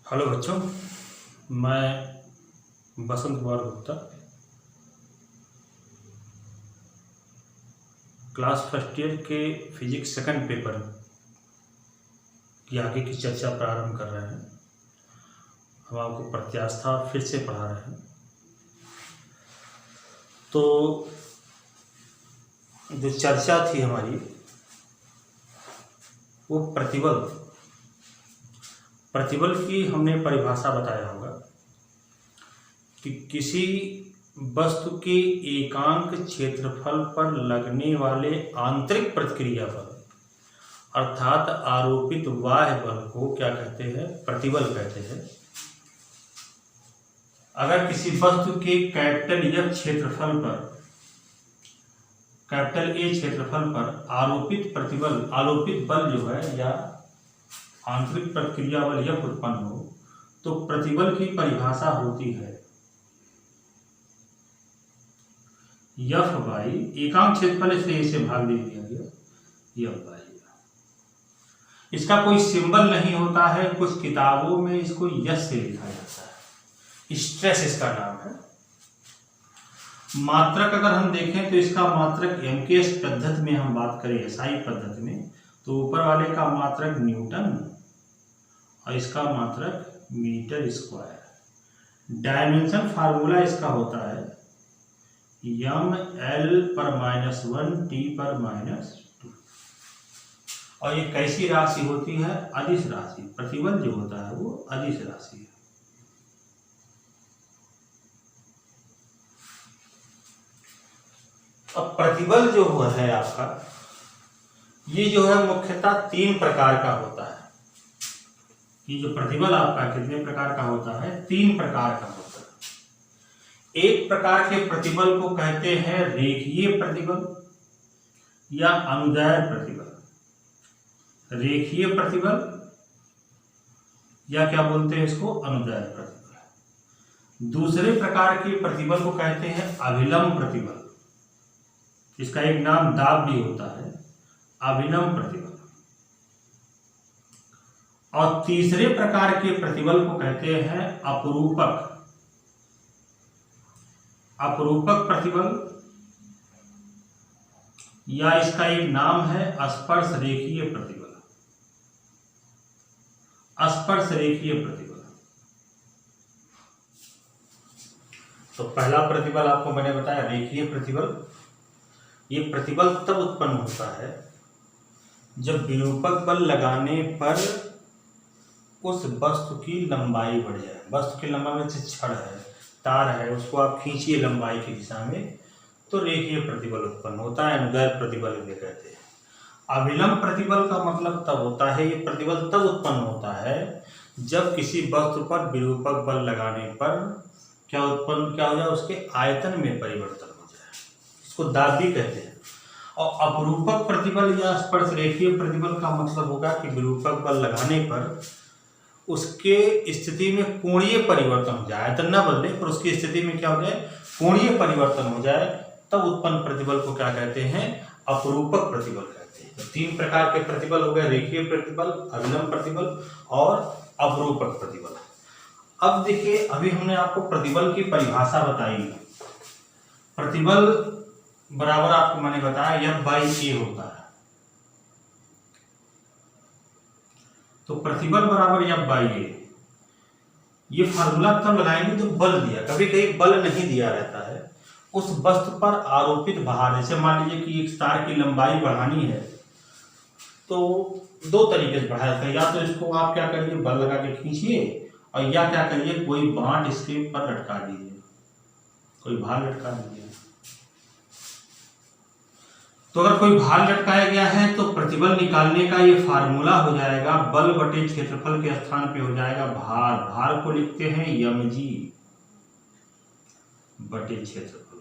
Hello बच्चों, मैं Basant Kumar Gupta class first year के फिजिक्स सेकंड पेपर की आगे की चर्चा प्रारंभ कर रहे हैं। हम आपको प्रत्यास्था फिर से पढ़ा रहे हैं। तो जो चर्चा थी हमारी वो प्रतिबल की हमने परिभाषा बताया होगा कि किसी वस्तु के एकांक क्षेत्रफल पर लगने वाले आंतरिक प्रतिक्रिया बल अर्थात आरोपित बाह्य बल को क्या कहते हैं? प्रतिबल कहते हैं। अगर किसी वस्तु के कैपिटल ए क्षेत्रफल पर आरोपित बल जो है या आंतरिक प्रतिक्रिया बल F उत्पन्न हो तो प्रतिबल की परिभाषा होती है F बाई एकांक क्षेत्रफल से भाग दे दिया गया F बाई। इसका कोई सिंबल नहीं होता है, कुछ किताबों में इसको यश से लिखा जाता है, स्ट्रेस इसका नाम है। मात्रक अगर हम देखें तो इसका मात्रक MKS पद्धति में हम बात करें SI पद्धति में तो ऊपर वाले का मात्रक न्यूटन और इसका मात्रक मीटर स्क्वायर। डायमेंशन फार्मूला इसका होता है M/L/-1 T/-2 और ये कैसी राशि होती है? अदिश राशि। प्रतिबल जो होता है वो अदिश राशि है। अब प्रतिबल जो है आपका ये जो है मुख्यतः 3 प्रकार का होता है। ये जो प्रतिबल आपका कितने प्रकार का होता है? 3 प्रकार का होता है। एक प्रकार के प्रतिबल को कहते हैं रेखीय प्रतिबल या अनुदैर्घ्य प्रतिबल। रेखीय प्रतिबल या क्या बोलते हैं इसको? अनुदैर्घ्य प्रतिबल। दूसरे प्रकार के प्रतिबल को कहते हैं अभिलंब प्रतिबल। इसका एक नाम दाब भी होता है, अभिलंब प्रतिबल। और तीसरे प्रकार के प्रतिबल को कहते हैं अपरूपक प्रतिबल या इसका एक नाम है स्पर्श रेखीय प्रतिबल। स्पर्श रेखीय प्रतिबल। तो पहला प्रतिबल आपको मैंने बताया रेखीय प्रतिबल। ये प्रतिबल तब उत्पन्न होता है जब विरूपक बल लगाने पर उस वस्तु की लंबाई बढ़ जाए। वस्तु की लंबाई में जैसे छड़ है, तार है, उसको आप खींचिए लंबाई की दिशा में तो रेखीय प्रतिबल उत्पन्न होता है, अनुदैर्घ्य प्रतिबल भी कहते हैं। अभिलंब प्रतिबल का मतलब तब होता है, ये प्रतिबल तब उत्पन्न होता है जब किसी वस्तु पर विरूपक बल लगाने पर क्या हो जाए? उसके आयतन में परिवर्तन हो जाए। इसको दाब भी कहते हैं। और अपरूपक प्रतिबल या स्पर्श रेखीय प्रतिबल का मतलब होगा कि विरूपक बल लगाने पर उसके स्थिति में कोणीय परिवर्तन हो जाए, आयतन न बदले पर उसकी स्थिति में क्या हो जाए? कोणीय परिवर्तन हो जाए, तब उत्पन्न प्रतिबल को क्या कहते हैं? अपरूपक प्रतिबल कहते हैं। तो 3 प्रकार के प्रतिबल हो गए, रेखीय प्रतिबल, अभिलंब प्रतिबल और अपरूपक प्रतिबल। अब देखिए, अभी हमने आपको प्रतिबल की परिभाषा बताई। प्रतिबल बराबर आपको मैंने बताया F/A होता है। तो प्रतिबल बराबर F/A। ये फार्मूला तब लगाएंगे तो बल दिया, कभी कहीं बल नहीं दिया रहता है। उस वस्तु पर आरोपित भार, जैसे मान लीजिए कि एक तार की लंबाई बढ़ानी है तो 2 तरीके से बढ़ाया जाता है। या तो इसको आप क्या करिए, बल लगा के खींचिए, और या क्या करिए, कोई बांट इसके पर लटका दीजिए, कोई भार लटका दीजिए। तो अगर कोई भार लटकाया गया है तो प्रतिबल निकालने का ये फार्मूला हो जाएगा बल बटे क्षेत्रफल के स्थान पे हो जाएगा भार। भार को लिखते हैं mg बटे क्षेत्रफल,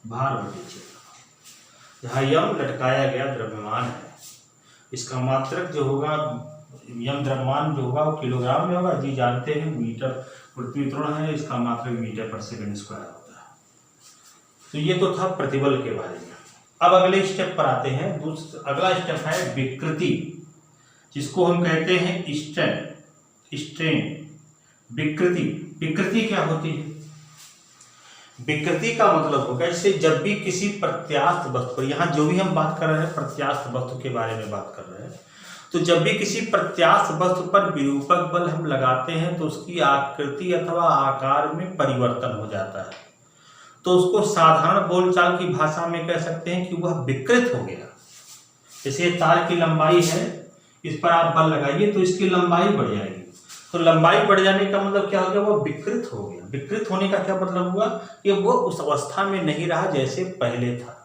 भार बटे क्षेत्रफल। जहाँ यम लटकाया गया द्रव्यमान है, इसका मात्रक जो होगा, यम द्रव्यमान जो होगा वो किलोग्राम में होगा, जी जानते हैं मीटर पृथ्वी त्वरण है, इसका मात्रक मीटर पर सेकंड स्क्वायर होता है। तो ये तो था प्रतिबल के बारे में। अब अगले स्टेप पर आते हैं। अगला स्टेप है विकृति, जिसको हम कहते हैं स्ट्रेन। विकृति, विकृति क्या होती है? विकृति का मतलब होगा जैसे जब भी किसी प्रत्यास्थ वस्तु पर, यहाँ जो भी हम बात कर रहे हैं प्रत्यास्थ वस्तु के बारे में बात कर रहे हैं, तो जब भी किसी प्रत्यास्थ वस्तु पर विरूपक बल हम लगाते हैं तो उसकी आकृति अथवा आकार में परिवर्तन हो जाता है। तो उसको साधारण बोलचाल की भाषा में कह सकते हैं कि वह विकृत हो गया। जैसे तार की लंबाई है, इस पर आप बल लगाइए तो इसकी लंबाई बढ़ जाएगी, तो लंबाई बढ़ जाने का मतलब क्या हो गया? वो विकृत हो गया। विकृत होने का क्या मतलब हुआ कि वो उस अवस्था में नहीं रहा जैसे पहले था।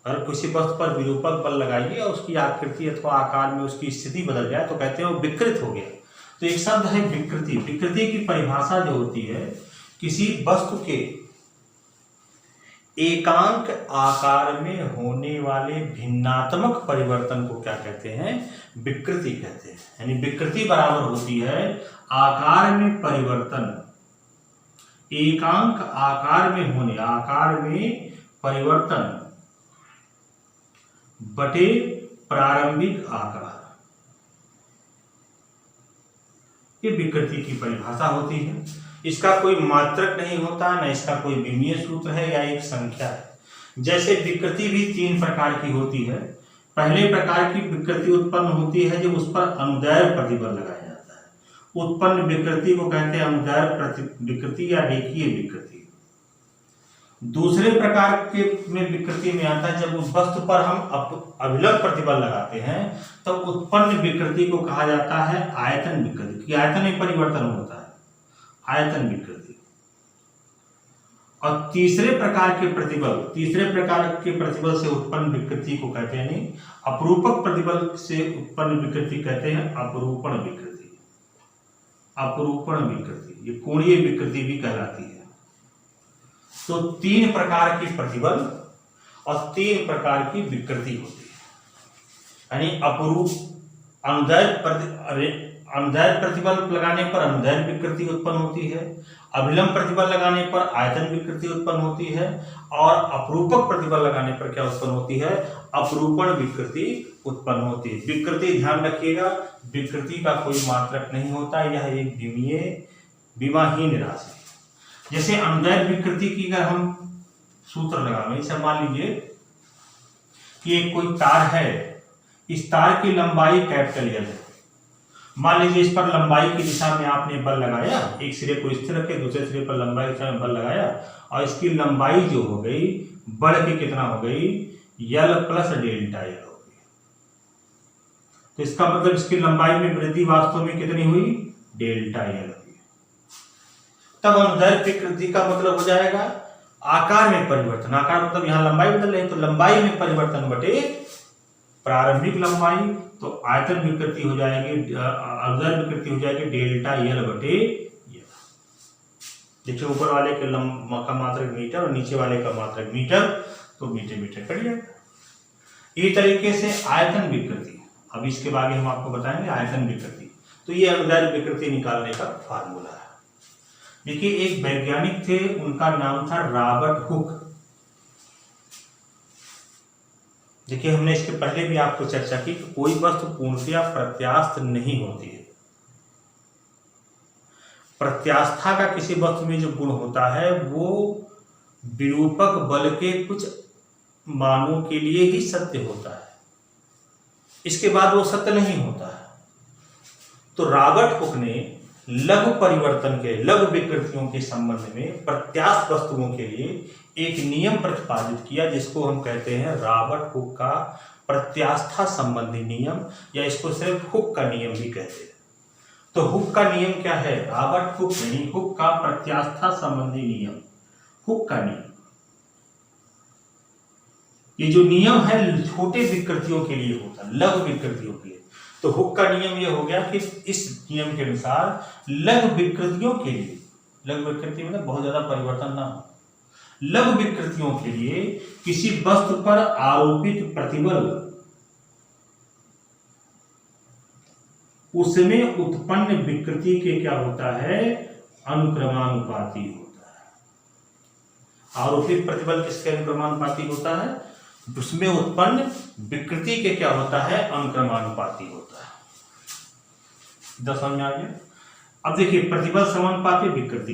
अगर किसी वस्तु पर विरूपक बल लगाइए और उसकी आकृति अथवा आकार में उसकी स्थिति बदल जाए तो कहते हैं वो विकृत हो गया। तो एक शब्द है विकृति। विकृति की परिभाषा जो होती है, किसी वस्तु के एकांक आकार में होने वाले भिन्नात्मक परिवर्तन को क्या कहते हैं? विकृति कहते हैं। यानी विकृति बराबर होती है आकार में परिवर्तन, एकांक आकार में होने, आकार में परिवर्तन बटे प्रारंभिक आकार, ये विकृति की परिभाषा होती है। इसका कोई मात्रक नहीं होता, न इसका कोई विमीय सूत्र है या एक संख्या है। जैसे विकृति भी तीन प्रकार की होती है। पहले प्रकार की विकृति उत्पन्न होती है जब उस पर अनुदैर्घ्य प्रतिबल लगाया जाता है। उत्पन्न विकृति को कहते हैं अनुदैर्घ्य विकृति या रेखीय विकृति। दूसरे प्रकार के में विकृति में आता है जब उस वस्तु पर हम अभिलंब प्रतिबल लगाते हैं तो उत्पन्न विकृति को कहा जाता है आयतन विकृति, कि आयतन में परिवर्तन होता है, आयतन विकृति। और तीसरे प्रकार के प्रतिबल से उत्पन्न विकृति को कहते हैं, नहीं, अपरूपक प्रतिबल से उत्पन्न विकृति कहते हैं अपरूपण विकृति। अपरूपण विकृति, ये कोणीय विकृति भी कहलाती है। तो तीन प्रकार की प्रतिबल और तीन प्रकार की विकृति होती है। यानी अनुदैर्घ्य प्रतिबल लगाने पर अनुदैर्घ्य विकृति उत्पन्न होती है, अभिलंब प्रतिबल लगाने पर आयतन विकृति उत्पन्न होती है, और अपरूपक प्रतिबल लगाने पर क्या उत्पन्न होती है? अपरूपण विकृति उत्पन्न होती है। विकृति ध्यान रखिएगा, विकृति का कोई मात्रक नहीं होता, यह एक विमाहीन राशि। जैसे अनुदैर्घ्य विकृति की अगर हम सूत्र लगाएं, जैसे मान लीजिए कि एक कोई तार है, इस तार की लंबाई कैपिटल एल है। मान लीजिए इस पर लंबाई की दिशा में आपने बल लगाया, एक सिरे को स्थिर रखे, दूसरे सिरे पर लंबाई की दिशा में बल लगाया, और इसकी लंबाई जो हो गई बढ़ के कितना हो गई? यल प्लस डेल्टा एल हो गई। तो इसका मतलब इसकी लंबाई में वृद्धि वास्तव में कितनी हुई? Delta L. तब अनुदैर्घ्य विकृति का मतलब हो जाएगा आकार में परिवर्तन। आकार मतलब यहाँ लंबाई बदल रही है तो लंबाई में परिवर्तन बटे प्रारंभिक लंबाई, तो आयतन विकृति हो जाएगी, अनुदैर्घ्य विकृति हो जाएगी डेल्टा एल बटे एल। देखिए ऊपर वाले के का मात्रक मीटर और नीचे वाले का मात्रक मीटर, तो मीटर मीटर कट जाएगा। इस तरीके से आयतन विकृति, अब इसके बाद हम आपको बताएंगे आयतन विकृति। तो ये अनुदैर्घ्य विकृति निकालने का फार्मूला है। देखिए एक वैज्ञानिक थे, उनका नाम था रॉबर्ट हुक। देखिए हमने इसके पहले भी आपको चर्चा की कि कोई वस्तु पूर्णतया प्रत्यास्थ नहीं होती है। प्रत्यास्था का किसी वस्तु में जो गुण होता है वो विरूपक बल के कुछ मानों के लिए ही सत्य होता है, इसके बाद वो सत्य नहीं होता है। तो रॉबर्ट हुक ने लघु परिवर्तन के, लघु विकृतियों के संबंध में प्रत्यास्थ वस्तुओं के लिए एक नियम प्रतिपादित किया जिसको हम कहते हैं रॉबर्ट हुक का प्रत्यास्था संबंधी नियम, या इसको सिर्फ हुक का नियम भी कहते हैं। तो हुक का नियम क्या है? रॉबर्ट हुक यानी हुक का प्रत्यास्था संबंधी नियम, हुक का नियम। ये जो नियम है छोटे विकृतियों के लिए होता है, लघु विकृतियों के लिए। तो हुक का नियम ये हो गया कि इस नियम के अनुसार लघु विकृतियों के लिए, लघु विकृति मतलब बहुत ज्यादा परिवर्तन ना हो, लघु विकृतियों के लिए किसी वस्तु पर आरोपित प्रतिबल उसमें उत्पन्न विकृति के क्या होता है? अनुक्रमानुपाती होता है। आरोपित प्रतिबल किसके अनुक्रमानुपाती होता है? उसमें उत्पन्न विकृति के क्या होता है? अनुक्रमानुपाती होता है। समझ में आ गया? अब देखिए प्रतिबल समानुपाती विकृति,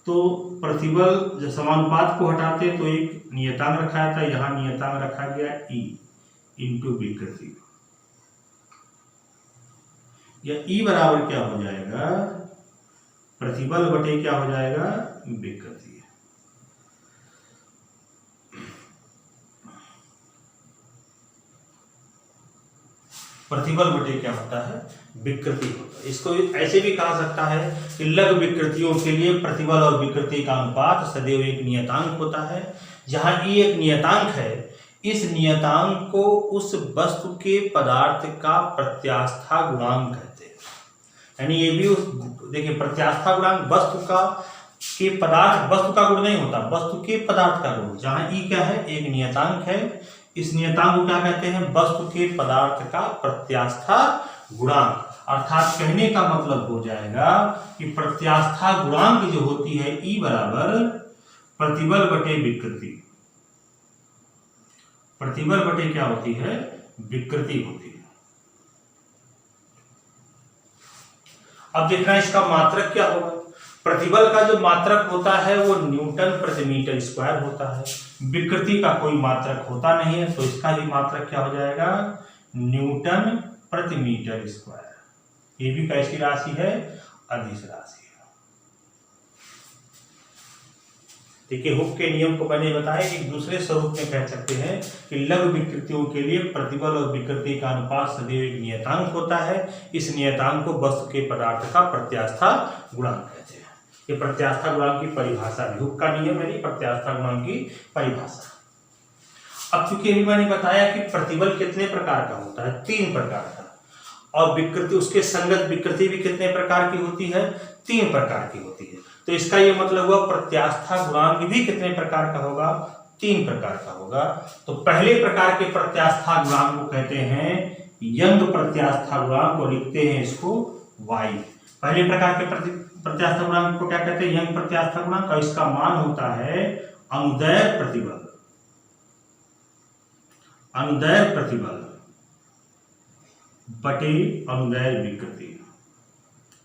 तो प्रतिबल जब समानुपात को हटाते तो एक नियतांक रखा जाता है, यहाँ नियतांक रखा गया E इंटू विकृति, या E बराबर क्या हो जाएगा, प्रतिबल बटे क्या हो जाएगा, विकृति। प्रतिबल बटे क्या होता है, विकृति होता है। इसको ऐसे भी कहा सकता है कि लघु विकृतियों के लिए प्रतिबल और विकृति का अनुपात सदैव एक नियतांक होता है। जहां E एक नियतांक है, इस नियतांक को उस वस्तु के पदार्थ का प्रत्यास्था गुणांक कहते हैं। यानी ये भी उस, देखिए प्रत्यास्था गुणांक वस्तु का के पदार्थ, वस्तु का गुण नहीं होता, वस्तु के पदार्थ का गुण। जहां E क्या है, एक नियतांक है, इस नियतांक को क्या कहते हैं, वस्तु के पदार्थ का प्रत्यास्था गुणांक। अर्थात कहने का मतलब हो जाएगा कि प्रत्यास्था गुणांक जो होती है E बराबर प्रतिबल बटे विकृति, प्रतिबल बटे क्या होती है, विकृति होती है। अब देखना इसका मात्रक क्या होगा। प्रतिबल का जो मात्रक होता है वो न्यूटन प्रति मीटर स्क्वायर होता है, विकृति का कोई मात्रक होता नहीं है, तो इसका भी मात्रक क्या हो जाएगा, न्यूटन प्रति मीटर स्क्वायर। ये भी कैसी राशि है, अदिश राशि है। देखिए हुक के नियम को मैंने बताया कि दूसरे स्वरूप में कह सकते हैं कि लघु विकृतियों के लिए प्रतिबल और विकृति का अनुपात सदैव एक नियतांक होता है। इस नियतांक को वस्तु के पदार्थ का प्रत्यास्था गुणांक कहते हैं। ये प्रत्यास्था गुणांक की परिभाषा भी हुक का नियम है, प्रत्यास्था गुणांक की परिभाषा। अब चूंकि अभी मैंने बताया कि प्रतिबल कितने प्रकार का होता है, 3 प्रकार का, और विकृति, उसके संगत विकृति भी कितने प्रकार की होती है, 3 प्रकार की होती है। तो इसका ये मतलब हुआ प्रत्यास्था गुणांक भी कितने प्रकार का होगा, 3 प्रकार का होगा। तो पहले प्रकार के प्रत्यास्था गुणांक को कहते हैं यंग प्रत्यास्था गुणांक, को लिखते हैं इसको y। पहले प्रकार के प्रत्यास्था गुणांक को क्या कहते हैं, यंग प्रत्यास्था गुणांक, और इसका मान होता है अनुदैर्ध्य प्रतिबल, अनुदैर्ध्य प्रतिबल बटे अनुदैर्ध्य विकृति,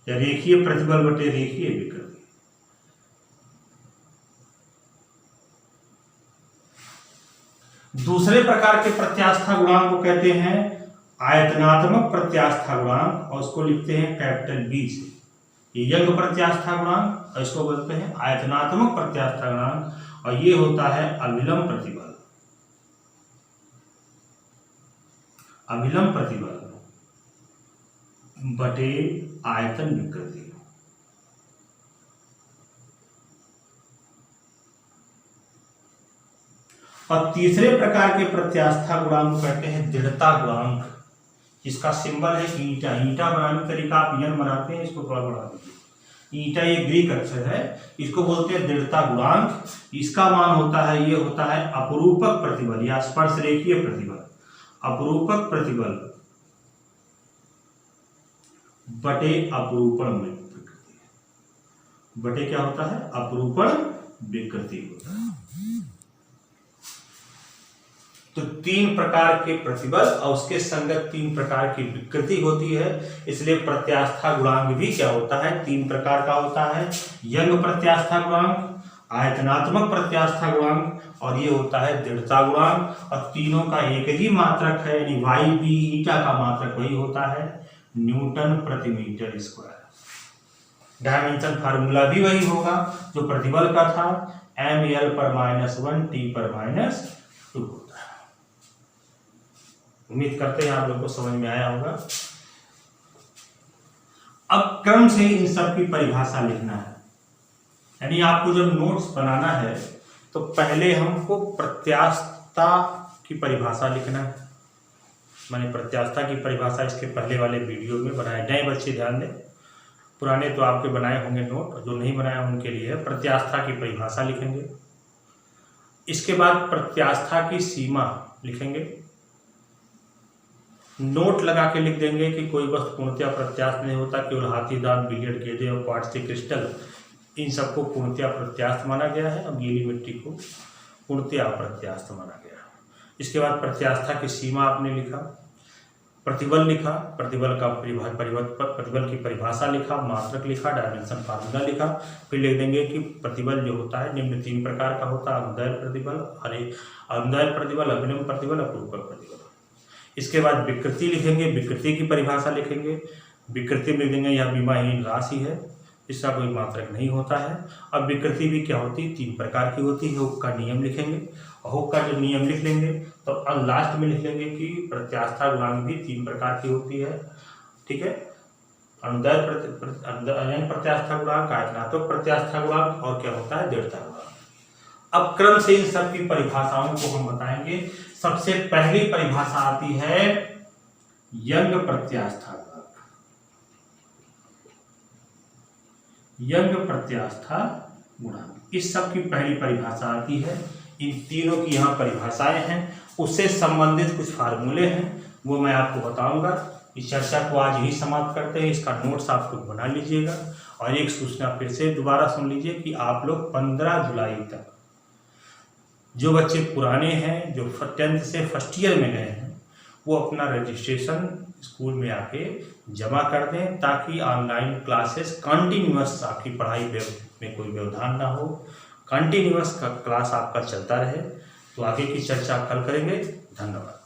या रेखीय प्रतिबल बटे रेखीय विकृति। दूसरे प्रकार के प्रत्यास्था गुणांक को कहते हैं आयतनात्मक प्रत्यास्था गुणांक, और उसको लिखते हैं कैपिटल B से। ये यंग प्रत्यास्था गुणांक, और इसको बोलते हैं आयतनात्मक प्रत्यास्था गुणांक, और ये होता है अभिलंब प्रतिबल, अभिलंब प्रतिबल बटे आयतन विकृति। और तीसरे प्रकार के प्रत्यास्था गुणांक को कहते हैं दृढ़ता गुणांक, जिसका सिंबल है ईटा। ईटा बनाने का तरीका आप यन बनाते हैं, इसको थोड़ा बढ़ा दीजिए। ईटा ये ग्रीक अक्षर है, इसको बोलते हैं दृढ़ता गुणांक। इसका मान होता है, ये होता है अपरूपक प्रतिबल या स्पर्श रेखीय प्रतिबल, अपरूपक प्रतिबल बटे अपरूपण विकृति, बटे क्या होता है, अपरूपण विकृति होता है। तो 3 प्रकार के प्रतिबल और उसके संगत 3 प्रकार की विकृति होती है, इसलिए प्रत्यास्था गुणांक भी क्या होता है, 3 प्रकार का होता है। यंग प्रत्यास्था गुणांक, आयतनात्मक प्रत्यास्था गुणांक, और ये होता है दृढ़ता गुणांक। और तीनों का एक ही मात्रक है, यानी वाई बी ईटा का मात्रक वही होता है न्यूटन प्रति मीटर स्क्वायर। डायमेंशन फार्मूला भी वही होगा जो प्रतिबल का था, ml पर -1 t पर -2 होता है। उम्मीद करते हैं आप लोगों को समझ में आया होगा। अब क्रम से इन सब की परिभाषा लिखना है, यानी आपको जब नोट्स बनाना है तो पहले हमको प्रत्यास्था की परिभाषा लिखना है। मैंने प्रत्यास्था की परिभाषा इसके पहले वाले वीडियो में बनाया, नए बच्चे ध्यान दें, पुराने तो आपके बनाए होंगे नोट, जो नहीं बनाए उनके लिए प्रत्यास्था की परिभाषा लिखेंगे। इसके बाद प्रत्यास्था की सीमा लिखेंगे, नोट लगा के लिख देंगे कि कोई वस्तु पूर्णतया प्रत्यास्थ नहीं होता, केवल हाथी दांत, बिलियर्ड गेंदे और क्वार्ट्ज के क्रिस्टल, इन सबको पूर्णतया प्रत्यास्थ माना गया है। अब गीली मिट्टी को पूर्णतया अप्रत्यास्थ माना गया। इसके बाद प्रत्यास्था की सीमा आपने लिखा, प्रतिबल लिखा, प्रतिबल की परिभाषा लिखा, मात्रक लिखा, डायमेंशन फार्मूला लिखा। फिर लिख देंगे कि प्रतिबल जो होता है निम्न 3 प्रकार का होता है, अनुदैर्ध्य प्रतिबल, अनुदैर्ध्य प्रतिबल, अभिलंब प्रतिबल, अपरूपक प्रतिबल। इसके बाद विकृति लिखेंगे, विकृति की परिभाषा लिखेंगे। विकृति में लिख देंगे यह विमाहीन राशि है, इसका कोई मात्रक नहीं होता है। अब विकृति भी क्या होती है, 3 प्रकार की होती है। हुक का नियम लिखेंगे, हुक का जो नियम लिख लेंगे तो अब लास्ट में लिख लेंगे कि प्रत्यास्था गुणांक भी 3 प्रकार की होती है। ठीक है, अनुदैर्ध्य प्रत्यास्था गुणांक, आयतनात्मक प्रत्यास्था गुणांक और क्या होता है, दृढ़ता गुणांक। अब क्रम से इन सब की परिभाषाओं को हम बताएंगे। सबसे पहली परिभाषा आती है यंग प्रत्यास्था गुणांक। यंग प्रत्यास्था गुणांक, इस सब की पहली परिभाषा आती है। इन तीनों की यहाँ परिभाषाएं हैं, उससे संबंधित कुछ फार्मूले हैं, वो मैं आपको बताऊंगा। इस चर्चा को आज ही समाप्त करते हैं। इसका नोट्स आप लोग बना लीजिएगा। और एक सूचना फिर से दोबारा सुन लीजिए कि आप लोग 15 जुलाई तक जो बच्चे पुराने हैं, जो 10th से फर्स्ट ईयर में गए हैं, वो अपना रजिस्ट्रेशन स्कूल में आके जमा कर दें, ताकि ऑनलाइन क्लासेस कंटिन्यूअस आपकी पढ़ाई में कोई व्यवधान ना हो, कंटिन्यूअस क्लास आपका चलता रहे। तो आगे की चर्चा कल करेंगे। धन्यवाद।